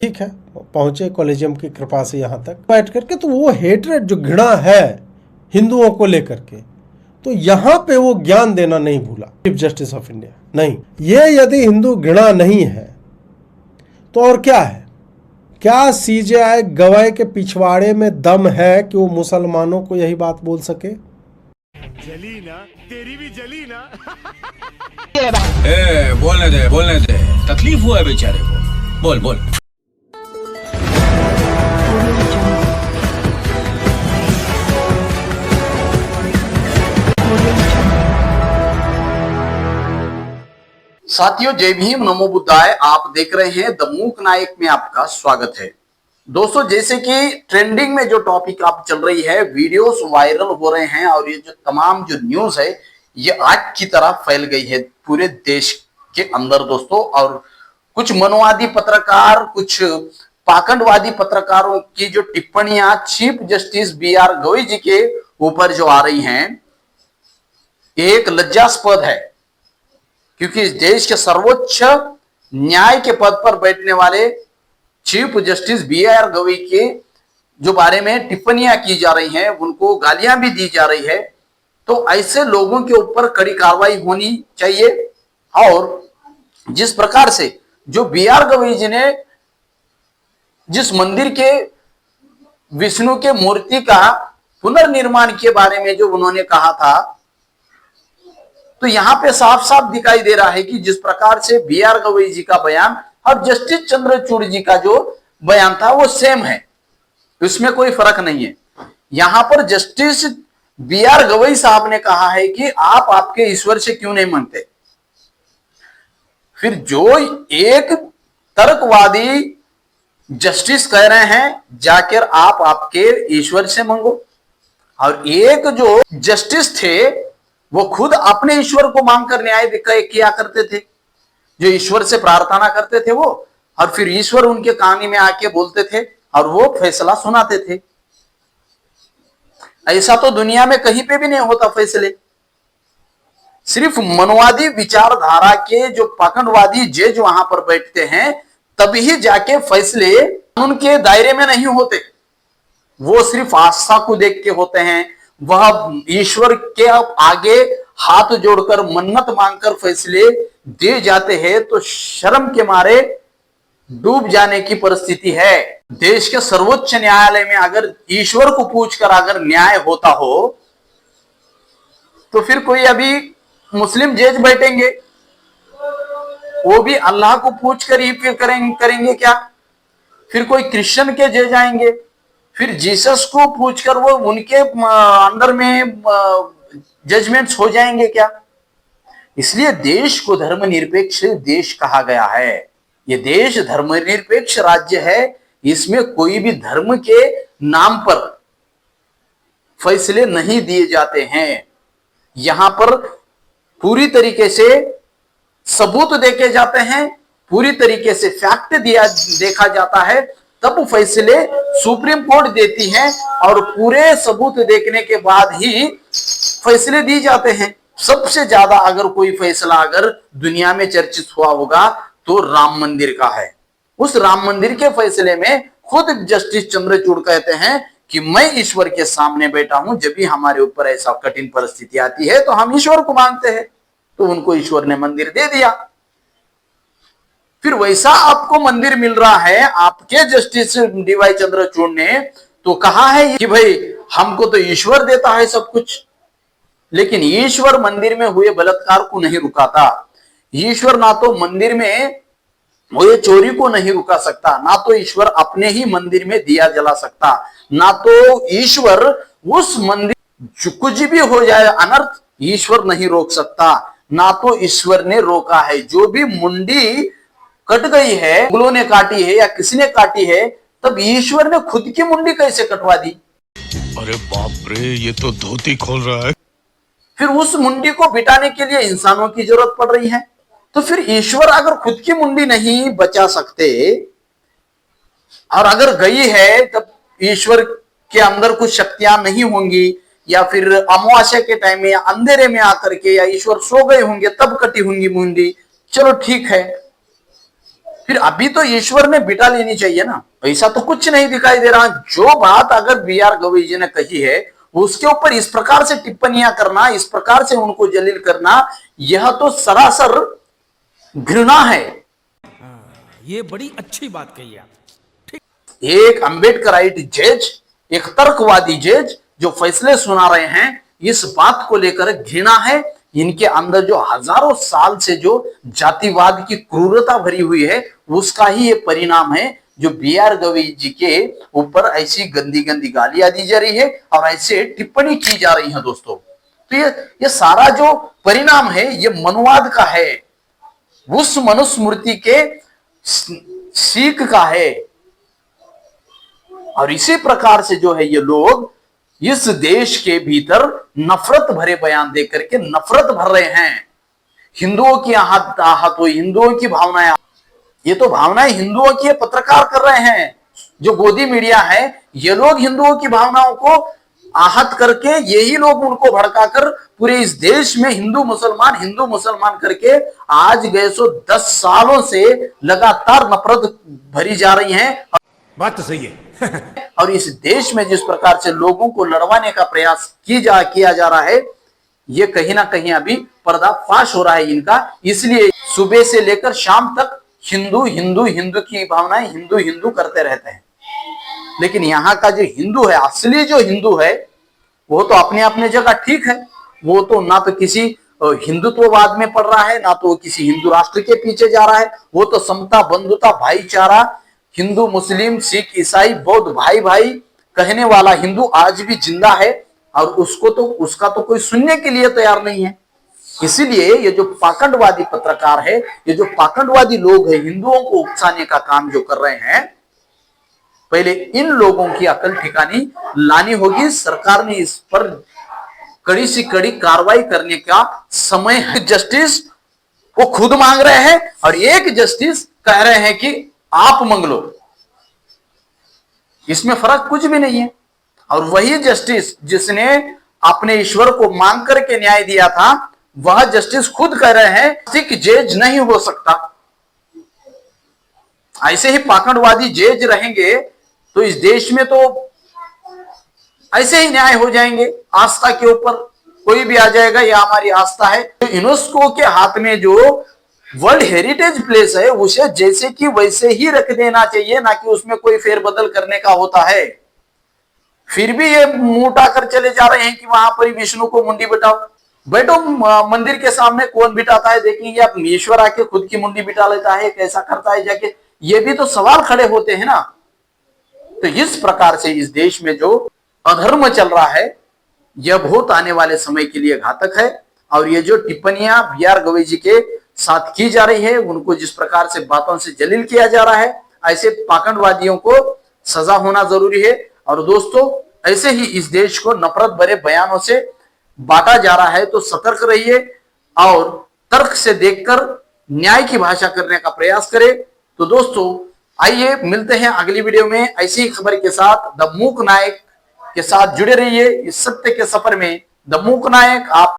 ठीक है, पहुंचे कॉलेजियम की कृपा से यहाँ तक बैठ करके, तो वो हेट्रेड जो घृणा है हिंदुओं को लेकर के, तो यहाँ पे वो ज्ञान देना नहीं भूला चीफ जस्टिस ऑफ इंडिया। नहीं, ये यदि हिंदू घृणा नहीं है तो और क्या है? क्या सीजेआई गवाह के पिछवाड़े में दम है कि वो मुसलमानों को यही बात बोल सके? जली ना, तेरी भी जली ना। बोलने दे, तकलीफ हुआ है बेचारे को, बोल बोल। साथियों, जय भीम, नमो बुद्धाय। आप देख रहे हैं द मूक नायक में आपका स्वागत है। दोस्तों, जैसे कि ट्रेंडिंग में जो टॉपिक आप चल रही है, वीडियोस वायरल हो रहे हैं और ये जो तमाम जो न्यूज है ये आग की तरह फैल गई है पूरे देश के अंदर दोस्तों। और कुछ मनोवादी पत्रकार, कुछ पाखंडवादी पत्रकारों की जो टिप्पणियां चीफ जस्टिस बी.आर. गवई जी के ऊपर जो आ रही हैं, एक लज्जास्पद है। क्योंकि इस देश के सर्वोच्च न्याय के पद पर बैठने वाले चीफ जस्टिस बी.आर. गवई के जो बारे में टिप्पणियां की जा रही हैं, उनको गालियां भी दी जा रही है, तो ऐसे लोगों के ऊपर कड़ी कार्रवाई होनी चाहिए। और जिस प्रकार से जो बी.आर. गवई जी ने जिस मंदिर के विष्णु के मूर्ति का पुनर्निर्माण के बारे में जो उन्होंने कहा था, तो यहां पे साफ साफ दिखाई दे रहा है कि जिस प्रकार से बी.आर. गवई जी का बयान और जस्टिस चंद्रचूड़ जी का जो बयान था वो सेम है, इसमें कोई फर्क नहीं है। यहां पर जस्टिस बी.आर. गवई साहब ने कहा है कि आप आपके ईश्वर से क्यों नहीं मांगते। फिर जो एक तर्कवादी जस्टिस कह रहे हैं जाकर आप आपके ईश्वर से मांगो, और एक जो जस्टिस थे वो खुद अपने ईश्वर को मांगकर न्याय किया करते थे, जो ईश्वर से प्रार्थना करते थे वो, और फिर ईश्वर उनके कहानी में आके बोलते थे और वो फैसला सुनाते थे। ऐसा तो दुनिया में कहीं पे भी नहीं होता फैसले। सिर्फ मनोवादी विचारधारा के जो पाखंडवादी जज वहां पर बैठते हैं, तभी जाके फैसले उनके दायरे में नहीं होते। वो सिर्फ आस्था को देख के होते हैं। वह ईश्वर के आगे हाथ जोड़कर मन्नत मांगकर फैसले दिए जाते हैं, तो शर्म के मारे डूब जाने की परिस्थिति है। देश के सर्वोच्च न्यायालय में अगर ईश्वर को पूछकर अगर न्याय होता हो, तो फिर कोई अभी मुस्लिम जज बैठेंगे, वो भी अल्लाह को पूछकर ही फिर करेंगे क्या? फिर कोई क्रिश्चियन के जज आएंगे, फिर जीसस को पूछकर वो उनके अंदर में जजमेंट्स हो जाएंगे क्या? इसलिए देश को धर्मनिरपेक्ष देश कहा गया है। ये देश धर्मनिरपेक्ष राज्य है। इसमें कोई भी धर्म के नाम पर फैसले नहीं दिए जाते हैं। यहां पर पूरी तरीके से सबूत देखे जाते हैं, पूरी तरीके से फैक्ट देखा जाता है, तब फैसले सुप्रीम कोर्ट देती है, और पूरे सबूत देखने के बाद ही फैसले दिए जाते हैं। सबसे ज्यादा अगर कोई फैसला अगर दुनिया में चर्चित हुआ होगा तो राम मंदिर का है। उस राम मंदिर के फैसले में खुद जस्टिस चंद्रचूड़ कहते हैं कि मैं ईश्वर के सामने बैठा हूं, जब भी हमारे ऊपर ऐसा कठिन परिस्थिति आती है तो हम ईश्वर को मांगते हैं, तो उनको ईश्वर ने मंदिर दे दिया। फिर वैसा आपको मंदिर मिल रहा है, आपके जस्टिस डी.वाई. चंद्रचूड़ ने तो कहा है कि भाई हमको तो ईश्वर देता है सब कुछ, लेकिन ईश्वर मंदिर में हुए बलात्कार को नहीं रुकाता। ईश्वर ना तो मंदिर में हुए चोरी को नहीं रुका सकता, ना तो ईश्वर अपने ही मंदिर में दिया जला सकता, ना तो ईश्वर उस मंदिर कुछ भी हो जाए अनर्थ ईश्वर नहीं रोक सकता, ना तो ईश्वर ने रोका है। जो भी मुंडी कट गई है, उंगलों ने काटी है या किसी ने काटी है, तब ईश्वर ने खुद की मुंडी कैसे कटवा दी? अरे बाप रे, ये तो धोती खोल रहा है। फिर उस मुंडी को बिटाने के लिए इंसानों की जरूरत पड़ रही है। तो फिर ईश्वर अगर खुद की मुंडी नहीं बचा सकते, और अगर गई है तब ईश्वर के अंदर कुछ शक्तियां नहीं होंगी, या फिर अमावस्या के टाइम में या अंधेरे में आकर के, या ईश्वर सो गए होंगे तब कटी होंगी मुंडी, चलो ठीक है। फिर अभी तो ईश्वर ने बिठा लेनी चाहिए ना, ऐसा तो कुछ नहीं दिखाई दे रहा। जो बात अगर बी आर गवई जी ने कही है उसके ऊपर इस प्रकार से टिप्पणियां करना, इस प्रकार से उनको जलील करना, यह तो सरासर घृणा है। ये बड़ी अच्छी बात कही आप। एक अंबेडकराइट जज, एक तर्कवादी जज जो फैसले सुना रहे हैं, इस बात को लेकर घृणा है। इनके अंदर जो हजारों साल से जो जातिवाद की क्रूरता भरी हुई है उसका ही ये परिणाम है, जो बी आर गवई जी के ऊपर ऐसी गंदी गंदी गालियां दी जा रही है और ऐसे टिप्पणी की जा रही है दोस्तों। तो ये सारा जो परिणाम है ये मनुवाद का है, उस मनुस्मृति के सीख का है। और इसी प्रकार से जो है ये लोग इस देश के भीतर नफरत भरे बयान दे करके नफरत भर रहे हैं। हिंदुओं की आहत हुई, हिंदुओं की भावनाएं, ये तो भावनाएं हिंदुओं की पत्रकार कर रहे हैं। जो गोदी मीडिया है ये लोग हिंदुओं की भावनाओं को आहत करके, यही लोग उनको भड़काकर पूरे इस देश में हिंदू मुसलमान करके आज गए 10 सालों से लगातार नफरत भरी जा रही है। बात तो सही है। और इस देश में जिस प्रकार से लोगों को लड़वाने का प्रयास किया जा रहा है, ये कहीं ना कहीं अभी पर्दाफाश हो रहा है इनका। इसलिए सुबह से लेकर शाम तक हिंदू हिंदू हिंदू की भावनाएं हिंदू हिंदू करते रहते हैं। लेकिन यहाँ का जो हिंदू है, असली जो हिंदू है, वो तो अपने अपने जगह ठीक है। वो तो ना तो किसी हिंदुत्ववाद में पड़ रहा है, ना तो किसी हिंदू राष्ट्र के पीछे जा रहा है। वो तो समता, बंधुता, भाईचारा, हिंदू मुस्लिम सिख ईसाई बौद्ध भाई भाई कहने वाला हिंदू आज भी जिंदा है। और उसका तो कोई सुनने के लिए तैयार नहीं है। इसीलिए ये जो पाखंडवादी पत्रकार है, ये जो पाखंडवादी लोग हैं, हिंदुओं को उकसाने का काम जो कर रहे हैं, पहले इन लोगों की अकल ठिकानी लानी होगी। सरकार ने इस पर कड़ी से कड़ी कार्रवाई करने का समय है। जस्टिस वो खुद मांग रहे हैं और एक जस्टिस कह रहे हैं कि आप मांग लो। इसमें फर्क कुछ भी नहीं है। और वही जस्टिस जिसने अपने ईश्वर को मांग करके न्याय दिया था, वह जस्टिस खुद कह रहे हैं सिख जज नहीं हो सकता। ऐसे ही पाखंडवादी जज रहेंगे तो इस देश में तो ऐसे ही न्याय हो जाएंगे। आस्था के ऊपर कोई भी आ जाएगा, यह हमारी आस्था है। तो यूनेस्को के हाथ में जो वर्ल्ड हेरिटेज प्लेस है उसे जैसे कि वैसे ही रख देना चाहिए, ना कि उसमें कोई फेरबदल करने का होता है। फिर भी ये मुंह उठाकर चले जा रहे हैं कि वहां पर विष्णु को मुंडी बिठाओ। बैठो, मंदिर के सामने कौन बिठाता है देखेंगे आप। ईश्वर आके खुद की मुंडी बिठा लेता है, कैसा करता है जाके, ये भी तो सवाल खड़े होते हैं ना। तो इस प्रकार से इस देश में जो अधर्म चल रहा है यह बहुत आने वाले समय के लिए घातक है। और ये जो टिप्पणियां बी आर गवई जी के साथ की जा रही है, उनको जिस प्रकार से बातों से जलील किया जा रहा है, ऐसे पाखंडवादियों को सजा होना जरूरी है। और दोस्तों, ऐसे ही इस देश को नफरत भरे बयानों से बांटा जा रहा है, तो सतर्क रहिए और तर्क से देखकर न्याय की भाषा करने का प्रयास करें। तो दोस्तों, आइए मिलते हैं अगली वीडियो में ऐसी ही खबर के साथ। द मूक नायक के साथ जुड़े रहिए इस सत्य के सफर में। द मूक नायक आप